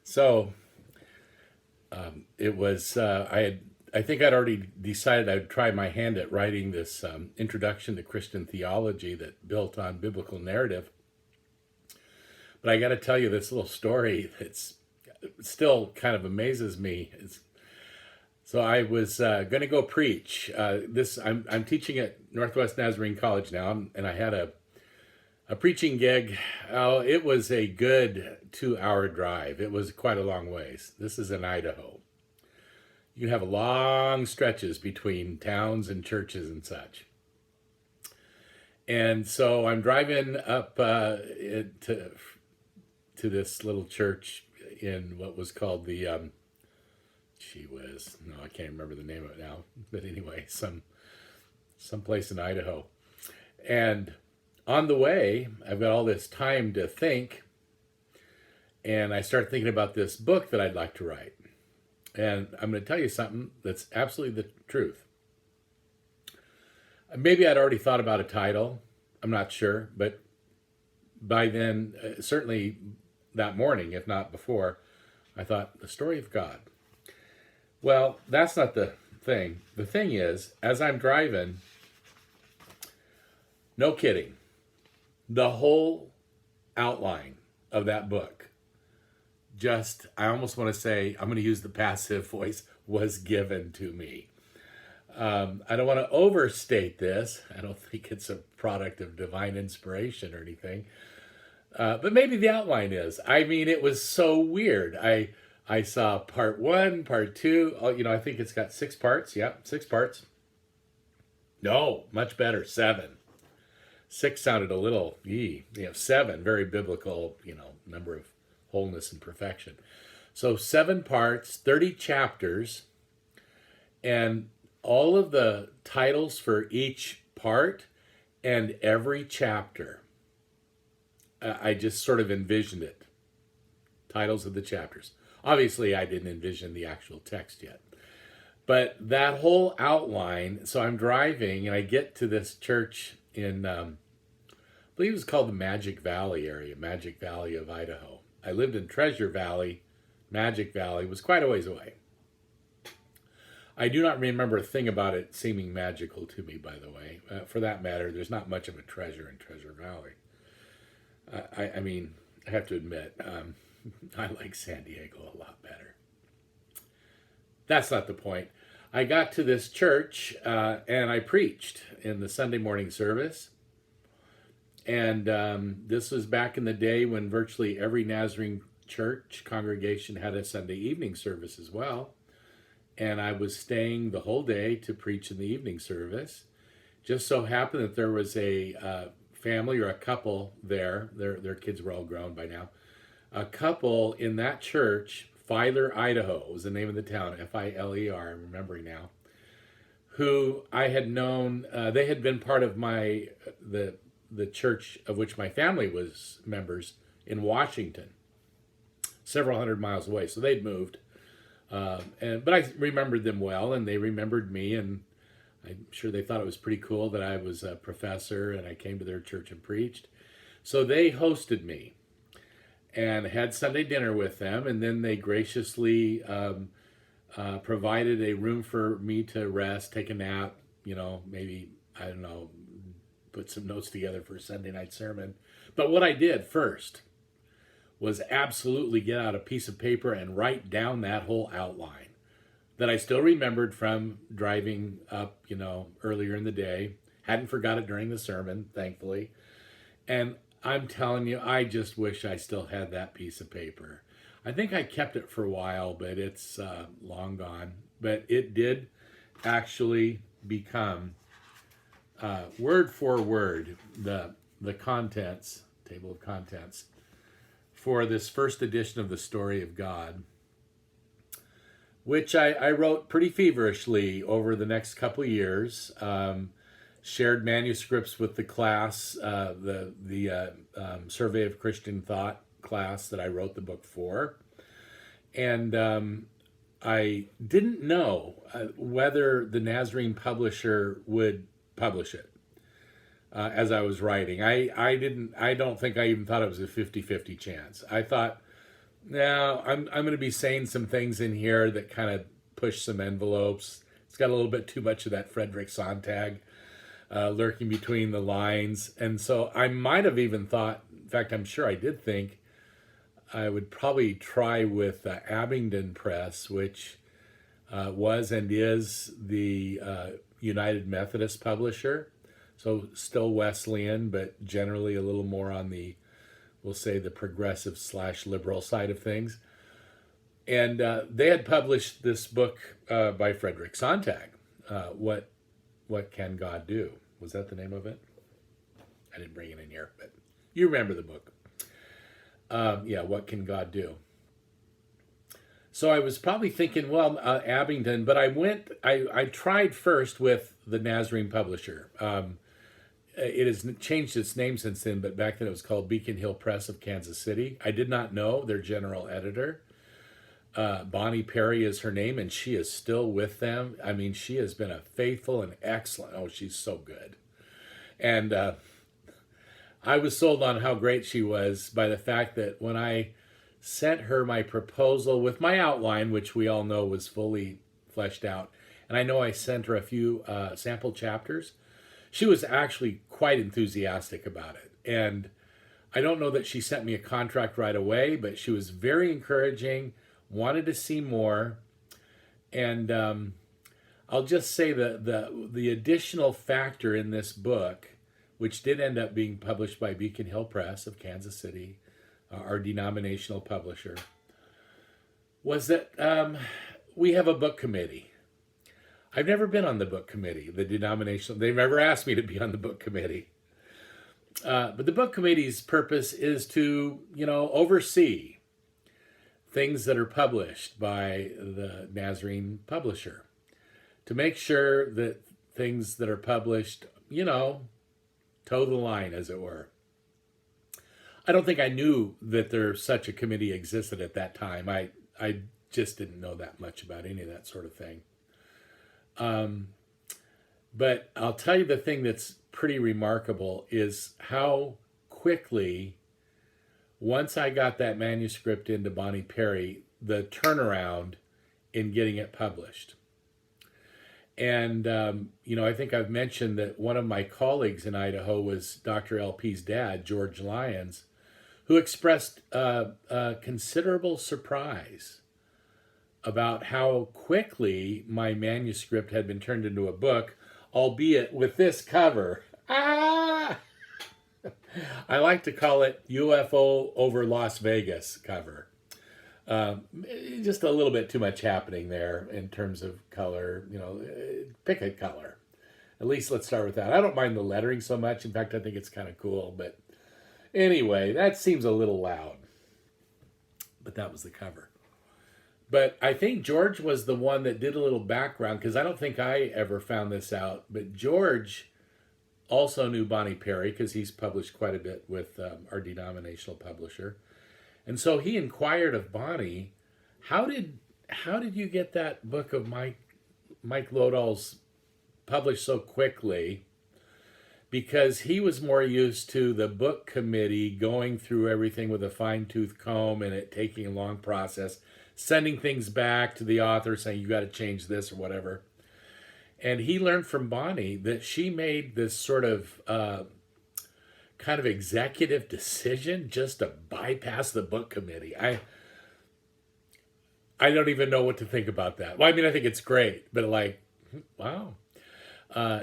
So it was. I think I'd already decided I'd try my hand at writing this introduction to Christian theology that built on biblical narrative. But I got to tell you this little story that's still kind of amazes me. So I was going to go preach. I'm teaching at Northwest Nazarene College now, and I had a preaching gig. Oh, it was a good 2 hour drive. It was quite a long ways. This is in Idaho. You have long stretches between towns and churches and such. And so I'm driving up to this little church in what was called the gee whiz, no, I can't remember the name of it now. But anyway, some place in Idaho. And on the way, I've got all this time to think, and I start thinking about this book that I'd like to write. And I'm going to tell you something that's absolutely the truth. Maybe I'd already thought about a title. I'm not sure, but by then, certainly that morning, if not before, I thought the story of God. Well, that's not the thing. The thing is, as I'm driving, no kidding, the whole outline of that book, just, I almost want to say, I'm going to use the passive voice, was given to me. I don't want to overstate this. I don't think it's a product of divine inspiration or anything. But maybe the outline is. I mean, it was so weird. I saw part one, part two. Oh, I think it's got 6 parts. Yep, 6 parts. No, much better. 7. 6 sounded a little, 7, very biblical, number of wholeness and perfection. So 7 parts, 30 chapters, and all of the titles for each part and every chapter. I just sort of envisioned it. Titles of the chapters. Obviously, I didn't envision the actual text yet. But that whole outline, so I'm driving and I get to this church in, I believe it was called the Magic Valley area, Magic Valley of Idaho. I lived in Treasure Valley. Magic Valley was quite a ways away. I do not remember a thing about it seeming magical to me, by the way. For that matter, there's not much of a treasure in Treasure Valley. I mean, I have to admit, I like San Diego a lot better. That's not the point. I got to this church and I preached in the Sunday morning service. And this was back in the day when virtually every Nazarene church congregation had a Sunday evening service as well. And I was staying the whole day to preach in the evening service. Just so happened that there was a family or a couple there. Their kids were all grown by now. A couple in that church, Filer, Idaho was the name of the town, Filer, I'm remembering now, who I had known. They had been part of the church of which my family was members in Washington, several hundred miles away. So they'd moved. But I remembered them well, and they remembered me, and I'm sure they thought it was pretty cool that I was a professor and I came to their church and preached. So they hosted me and had Sunday dinner with them, and then they graciously provided a room for me to rest, take a nap, maybe, I don't know, put some notes together for a Sunday night sermon. But what I did first was absolutely get out a piece of paper and write down that whole outline that I still remembered from driving up, earlier in the day. Hadn't forgot it during the sermon, thankfully. And I'm telling you, I just wish I still had that piece of paper. I think I kept it for a while, but it's long gone. But it did actually become, word for word, the contents, table of contents, for this first edition of the Story of God, which I wrote pretty feverishly over the next couple years. Shared manuscripts with the class, the Survey of Christian Thought class that I wrote the book for. And I didn't know whether the Nazarene publisher would publish it as I was writing. I don't think I even thought it was a 50-50 chance. I thought Now, I'm going to be saying some things in here that kind of push some envelopes. It's got a little bit too much of that Frederick Sontag lurking between the lines. And so I might have even thought, in fact, I'm sure I did think I would probably try with Abingdon Press, which was and is the United Methodist publisher. So still Wesleyan, but generally a little more on the, we'll say, the progressive slash liberal side of things. And they had published this book by Frederick Sontag, What Can God Do? Was that the name of it? I didn't bring it in here, but you remember the book. Yeah, What Can God Do? So I was probably thinking, well, Abingdon, but I tried first with the Nazarene publisher. It has changed its name since then, but back then it was called Beacon Hill Press of Kansas City. I did not know their general editor. Bonnie Perry is her name, and she is still with them. I mean, she has been a faithful and excellent. Oh, she's so good. And I was sold on how great she was by the fact that when I sent her my proposal with my outline, which we all know was fully fleshed out, and I know I sent her a few sample chapters, she was actually quite enthusiastic about it. And I don't know that she sent me a contract right away, but she was very encouraging, wanted to see more. And I'll just say that the additional factor in this book, which did end up being published by Beacon Hill Press of Kansas City, our denominational publisher, was that we have a book committee. I've never been on the book committee, the denominational. They've never asked me to be on the book committee. But the book committee's purpose is to, oversee things that are published by the Nazarene publisher, to make sure that things that are published, toe the line, as it were. I don't think I knew that such a committee existed at that time. I just didn't know that much about any of that sort of thing. But I'll tell you the thing that's pretty remarkable is how quickly, once I got that manuscript into Bonnie Perry, the turnaround in getting it published. And, I think I've mentioned that one of my colleagues in Idaho was Dr. LP's dad, George Lyons, who expressed considerable surprise about how quickly my manuscript had been turned into a book, albeit with this cover. Ah! I like to call it UFO over Las Vegas cover. Just a little bit too much happening there in terms of color. Pick a color. At least let's start with that. I don't mind the lettering so much. In fact, I think it's kind of cool. But anyway, that seems a little loud. But that was the cover. But I think George was the one that did a little background, because I don't think I ever found this out. But George also knew Bonnie Perry, because he's published quite a bit with our denominational publisher. And so he inquired of Bonnie, how did you get that book of Mike Lodall's published so quickly? Because he was more used to the book committee going through everything with a fine-tooth comb and it taking a long process, sending things back to the author saying, you got to change this or whatever. And he learned from Bonnie that she made this sort of kind of executive decision just to bypass the book committee. I don't even know what to think about that. Well, I mean, I think it's great, but wow.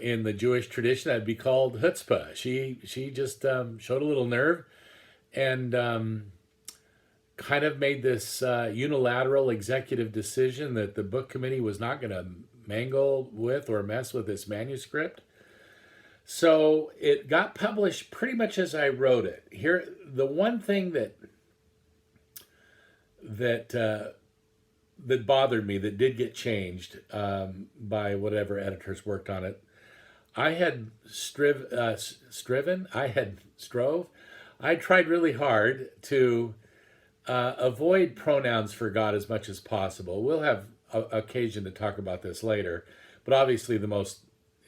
In the Jewish tradition, that'd be called chutzpah. She just showed a little nerve and kind of made this unilateral executive decision that the book committee was not going to mangle with or mess with this manuscript. So it got published pretty much as I wrote it. Here, the one thing that bothered me, that did get changed by whatever editors worked on it, I had I tried really hard to avoid pronouns for God as much as possible. We'll have occasion to talk about this later, but obviously the most,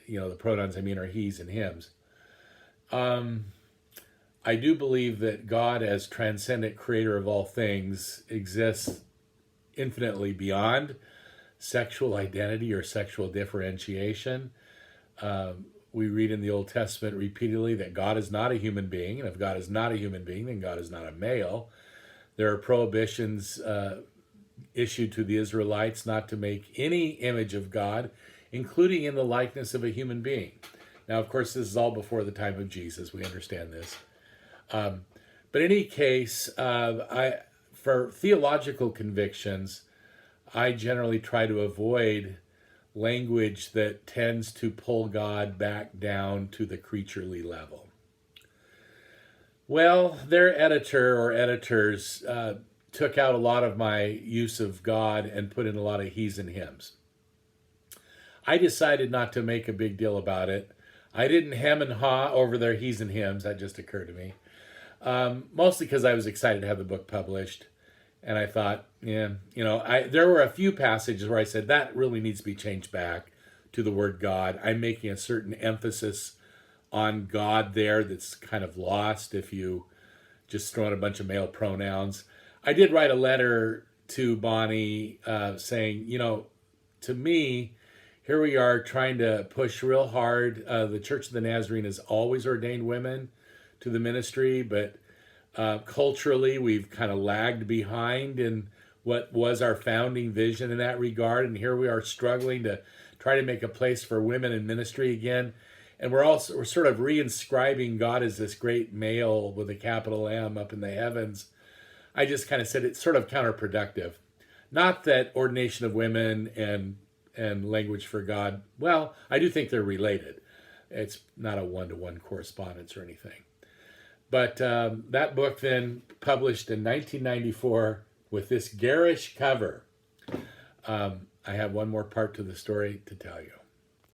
the pronouns I mean are he's and hims. I do believe that God, as transcendent creator of all things, exists infinitely beyond sexual identity or sexual differentiation. We read in the Old Testament repeatedly that God is not a human being, and if God is not a human being, then God is not a male. There are prohibitions issued to the Israelites not to make any image of God, including in the likeness of a human being. Now, of course, this is all before the time of Jesus. We understand this. But in any case, for theological convictions, I generally try to avoid language that tends to pull God back down to the creaturely level. Well, their editor or editors took out a lot of my use of God and put in a lot of he's and hims. I decided not to make a big deal about it. I didn't hem and haw over their he's and hims. That just occurred to me. Mostly because I was excited to have the book published. And I thought, yeah, there were a few passages where I said that really needs to be changed back to the word God. I'm making a certain emphasis on God there that's kind of lost if you just throw in a bunch of male pronouns. I did write a letter to Bonnie saying, to me, here we are trying to push real hard. The Church of the Nazarene has always ordained women to the ministry, but culturally we've kind of lagged behind in what was our founding vision in that regard. And here we are struggling to try to make a place for women in ministry again. And we're sort of reinscribing God as this great male with a capital M up in the heavens. I just kind of said it's sort of counterproductive. Not that ordination of women and language for God, well, I do think they're related. It's not a one-to-one correspondence or anything. But that book then published in 1994 with this garish cover. I have one more part to the story to tell you.